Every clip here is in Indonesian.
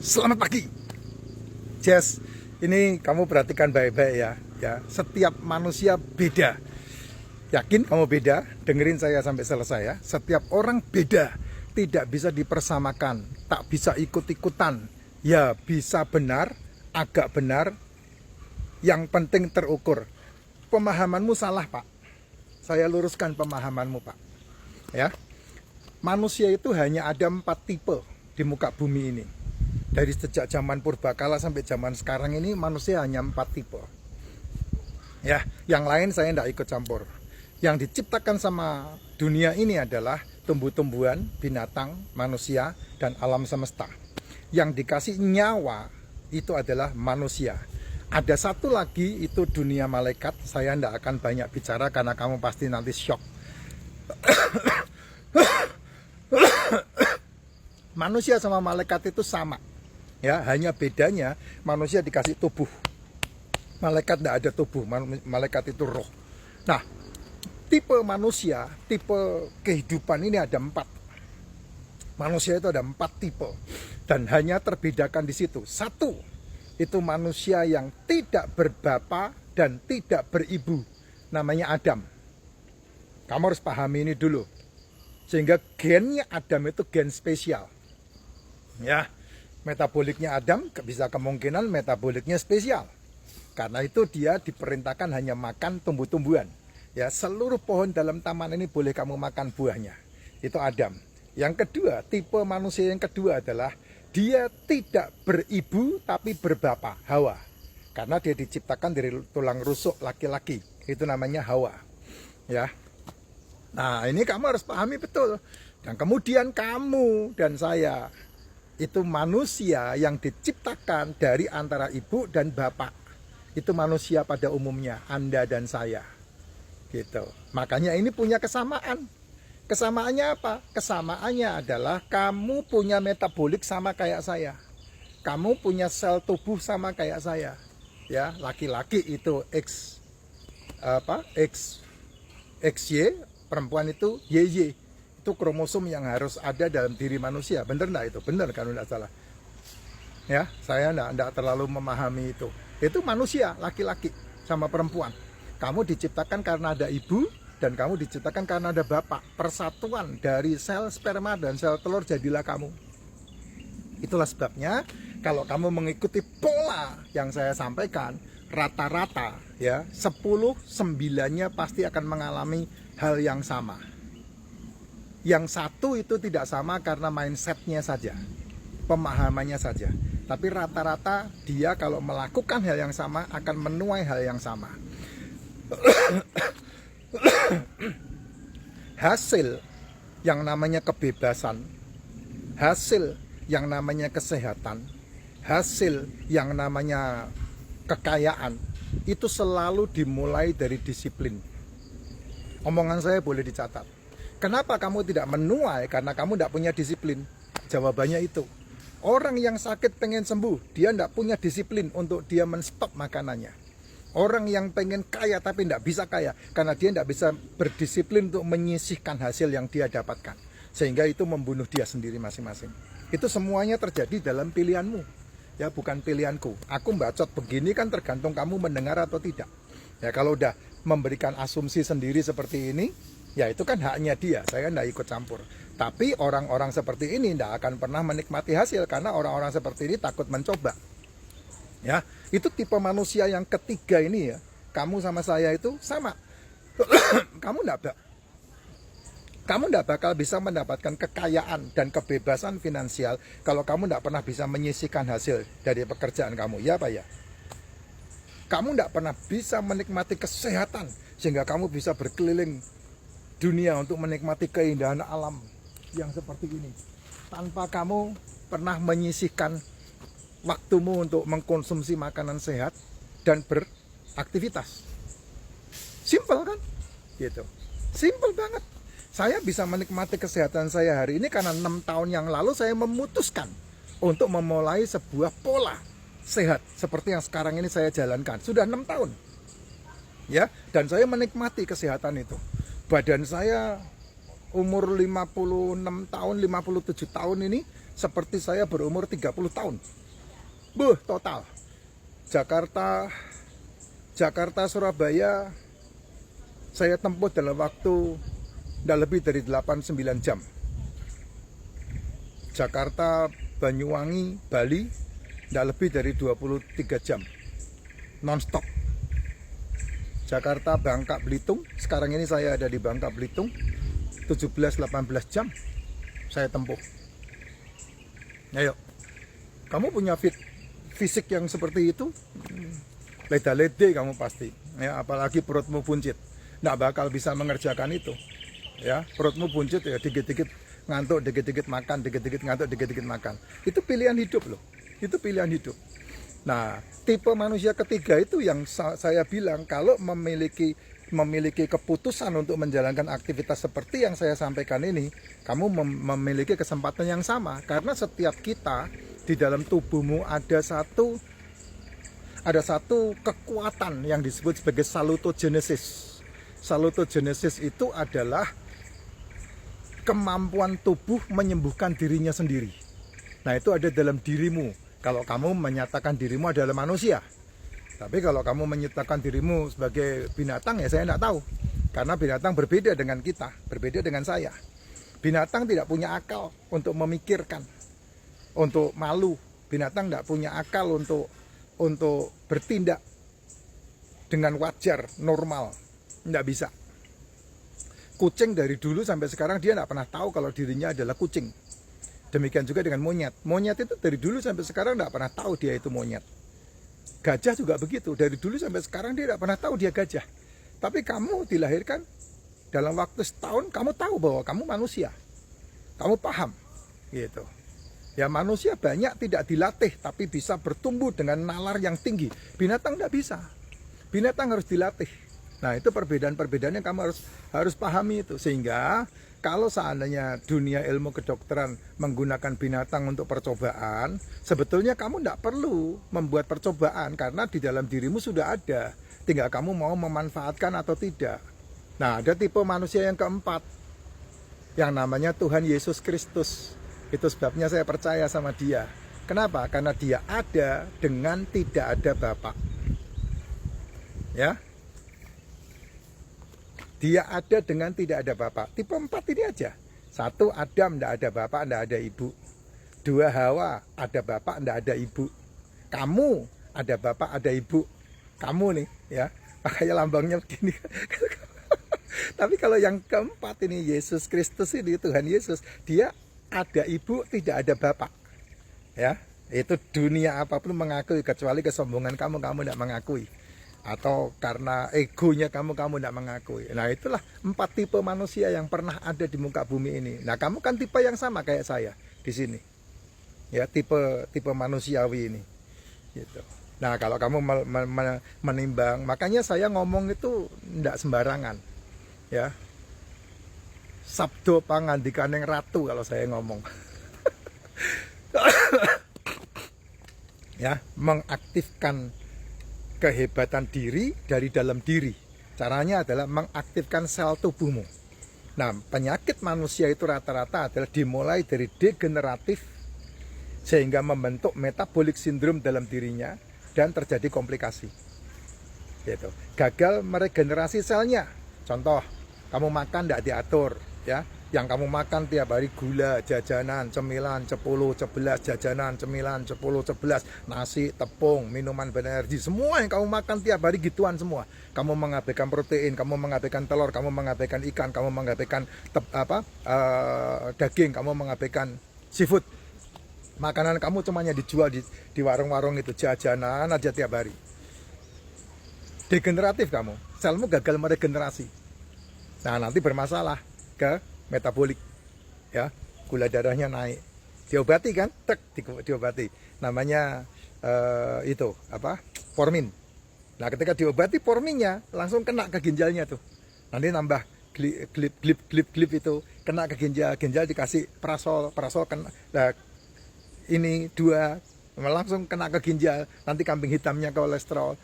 Selamat pagi, Jess. Ini kamu perhatikan baik-baik ya. Setiap manusia beda. Yakin kamu beda? Dengerin saya sampai selesai ya. Setiap orang beda, tidak bisa dipersamakan, tak bisa ikut-ikutan. Ya bisa benar, agak benar. Yang penting terukur. Pemahamanmu salah, Pak. Saya luruskan pemahamanmu, Pak. Ya, manusia itu hanya ada 4 tipe di muka bumi ini. Dari sejak zaman purbakala sampai zaman sekarang ini manusia hanya 4 tipe. Ya, yang lain saya tidak ikut campur. Yang diciptakan sama dunia ini adalah tumbuh-tumbuhan, binatang, manusia, dan alam semesta. Yang dikasih nyawa itu adalah manusia. Ada satu lagi itu dunia malaikat. Saya tidak akan banyak bicara karena kamu pasti nanti shock. Manusia sama malaikat itu sama. Ya, hanya bedanya manusia dikasih tubuh. Malaikat tidak ada tubuh, malaikat itu roh. Nah, tipe manusia, tipe kehidupan ini ada 4. Manusia itu ada 4 tipe. Dan hanya terbedakan di situ. 1, itu manusia yang tidak berbapa dan tidak beribu. Namanya Adam. Kamu harus pahami ini dulu. Sehingga gennya Adam itu gen spesial. Ya, metaboliknya Adam bisa kemungkinan metaboliknya spesial. Karena itu dia diperintahkan hanya makan tumbuh-tumbuhan. Ya, seluruh pohon dalam taman ini boleh kamu makan buahnya. Itu Adam. Yang kedua, tipe manusia yang kedua adalah dia tidak beribu tapi berbapa, Hawa. Karena dia diciptakan dari tulang rusuk laki-laki. Itu namanya Hawa. Ya. Nah, ini kamu harus pahami betul. Dan kemudian kamu dan saya itu manusia yang diciptakan dari antara ibu dan bapak. Itu manusia pada umumnya, Anda dan saya. Gitu. Makanya ini punya kesamaan. Kesamaannya apa? Kesamaannya adalah kamu punya metabolik sama kayak saya. Kamu punya sel tubuh sama kayak saya. Ya, laki-laki itu XY, perempuan itu YY. Itu kromosom yang harus ada dalam diri manusia. Benar enggak itu? Benar kalau tidak salah. Ya, saya enggak terlalu memahami itu. Itu manusia, laki-laki sama perempuan. Kamu diciptakan karena ada ibu dan kamu diciptakan karena ada bapak. Persatuan dari sel sperma dan sel telur jadilah kamu. Itulah sebabnya kalau kamu mengikuti pola yang saya sampaikan, rata-rata ya 10/9-nya pasti akan mengalami hal yang sama. Yang satu itu tidak sama karena mindsetnya saja, pemahamannya saja. Tapi rata-rata dia kalau melakukan hal yang sama akan menuai hal yang sama. Hasil yang namanya kebebasan, hasil yang namanya kesehatan, hasil yang namanya kekayaan, itu selalu dimulai dari disiplin. Omongan saya boleh dicatat. Kenapa kamu tidak menuai? Karena kamu tidak punya disiplin. Jawabannya itu. Orang yang sakit pengen sembuh, dia tidak punya disiplin untuk dia menstop makanannya. Orang yang pengen kaya tapi tidak bisa kaya, karena dia tidak bisa berdisiplin untuk menyisihkan hasil yang dia dapatkan. Sehingga itu membunuh dia sendiri masing-masing. Itu semuanya terjadi dalam pilihanmu. Ya, bukan pilihanku. Aku bacot begini kan tergantung kamu mendengar atau tidak. Ya, kalau udah memberikan asumsi sendiri seperti ini, ya itu kan haknya dia, saya tidak ikut campur. Tapi orang-orang seperti ini tidak akan pernah menikmati hasil karena orang-orang seperti ini takut mencoba. Ya, itu tipe manusia yang ketiga ini ya. Kamu sama saya itu sama. Kamu tidak bakal bisa mendapatkan kekayaan dan kebebasan finansial kalau kamu tidak pernah bisa menyisihkan hasil dari pekerjaan kamu. Ya Pak ya. Kamu tidak pernah bisa menikmati kesehatan sehingga kamu bisa berkeliling dunia untuk menikmati keindahan alam yang seperti ini tanpa kamu pernah menyisihkan waktumu untuk mengkonsumsi makanan sehat dan beraktivitas. Simpel kan? Gitu. Simpel banget. Saya bisa menikmati kesehatan saya hari ini karena 6 tahun yang lalu saya memutuskan untuk memulai sebuah pola sehat seperti yang sekarang ini saya jalankan. Sudah 6 tahun. Ya, dan saya menikmati kesehatan itu. Badan saya umur 56 tahun, 57 tahun ini seperti saya berumur 30 tahun. Total. Jakarta Surabaya saya tempuh dalam waktu tidak lebih dari 8-9 jam. Jakarta Banyuwangi Bali tidak lebih dari 23 jam non-stop. Jakarta Bangka Belitung, sekarang ini saya ada di Bangka Belitung, 17-18 jam saya tempuh. Ayo, kamu punya fisik yang seperti itu, leda-lede kamu pasti, ya, apalagi perutmu buncit, nggak bakal bisa mengerjakan itu, ya. Perutmu buncit ya, dikit-dikit ngantuk, dikit-dikit makan, dikit-dikit ngantuk, dikit-dikit makan. Itu pilihan hidup loh, itu pilihan hidup. Nah, tipe manusia ketiga itu yang saya bilang, kalau memiliki keputusan untuk menjalankan aktivitas seperti yang saya sampaikan ini, kamu memiliki kesempatan yang sama. Karena setiap kita di dalam tubuhmu ada satu kekuatan yang disebut sebagai salutogenesis. Salutogenesis itu adalah kemampuan tubuh menyembuhkan dirinya sendiri. Nah, itu ada dalam dirimu. Kalau kamu menyatakan dirimu adalah manusia. Tapi kalau kamu menyatakan dirimu sebagai binatang, ya saya tidak tahu. Karena binatang berbeda dengan kita, berbeda dengan saya. Binatang tidak punya akal untuk memikirkan, untuk malu. Binatang tidak punya akal untuk bertindak dengan wajar, normal. Tidak bisa. Kucing dari dulu sampai sekarang dia tidak pernah tahu kalau dirinya adalah kucing. Demikian juga dengan monyet. Monyet itu dari dulu sampai sekarang tidak pernah tahu dia itu monyet. Gajah juga begitu. Dari dulu sampai sekarang dia tidak pernah tahu dia gajah. Tapi kamu dilahirkan dalam waktu setahun, kamu tahu bahwa kamu manusia. Kamu paham. Gitu. Ya, manusia banyak tidak dilatih, tapi bisa bertumbuh dengan nalar yang tinggi. Binatang tidak bisa. Binatang harus dilatih. Nah, itu perbedaan-perbedaan yang kamu harus pahami itu. Sehingga kalau seandainya dunia ilmu kedokteran menggunakan binatang untuk percobaan, sebetulnya kamu tidak perlu membuat percobaan karena di dalam dirimu sudah ada. Tinggal kamu mau memanfaatkan atau tidak. Nah, ada tipe manusia yang keempat, yang namanya Tuhan Yesus Kristus. Itu sebabnya saya percaya sama dia. Kenapa? Karena dia ada dengan tidak ada Bapa. Ya. Dia ada dengan tidak ada bapak. Tipe 4 ini aja. 1, Adam, tidak ada bapak, tidak ada ibu. 2, Hawa, ada bapak, tidak ada ibu. Kamu, ada bapak, ada ibu. Kamu nih, ya. Makanya lambangnya begini. Tapi kalau yang keempat ini, Yesus Kristus ini, Tuhan Yesus, dia ada ibu, tidak ada bapak. Ya, itu dunia apapun mengakui, kecuali kesombongan kamu tidak mengakui. Atau karena egonya kamu tidak mengakui. Nah, itulah 4 tipe manusia yang pernah ada di muka bumi ini. Nah, kamu kan tipe yang sama kayak saya di sini. Ya, tipe manusiawi ini. Gitu. Nah, kalau kamu menimbang, makanya saya ngomong itu tidak sembarangan. Ya. Sabdo pangandikaning ratu kalau saya ngomong. Ya, mengaktifkan kehebatan diri dari dalam diri. Caranya adalah mengaktifkan sel tubuhmu. Nah, penyakit manusia itu rata-rata adalah dimulai dari degeneratif sehingga membentuk metabolic syndrome dalam dirinya dan terjadi komplikasi. Gitu. Gagal meregenerasi selnya. Contoh, kamu makan tidak diatur, ya. Yang kamu makan tiap hari gula, jajanan, cemilan, cepuluh, cebelas, jajanan, cemilan, cepuluh, cebelas, nasi, tepung, minuman berenergi, semua yang kamu makan tiap hari gituan semua. Kamu mengabaikan protein, kamu mengabaikan telur, kamu mengabaikan ikan, kamu mengabaikan daging, kamu mengabaikan seafood. Makanan kamu cumanya dijual di warung-warung itu, jajanan aja tiap hari. Degeneratif kamu, selmu gagal meregenerasi. Nah, nanti bermasalah ke metabolik, ya, gula darahnya naik, diobati kan, diobati, namanya itu apa, formin. Nah, ketika diobati forminnya langsung kena ke ginjalnya tuh, nanti nambah glip itu kena ke ginjal dikasih prasol kena, nah, ini 2 langsung kena ke ginjal, nanti kambing hitamnya kolesterol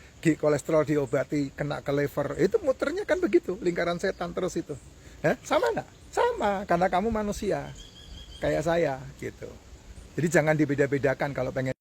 diobati kena ke liver, itu muternya kan begitu, lingkaran setan terus itu. Sama enggak? Sama, karena kamu manusia kayak saya gitu. Jadi jangan dibeda-bedakan kalau pengen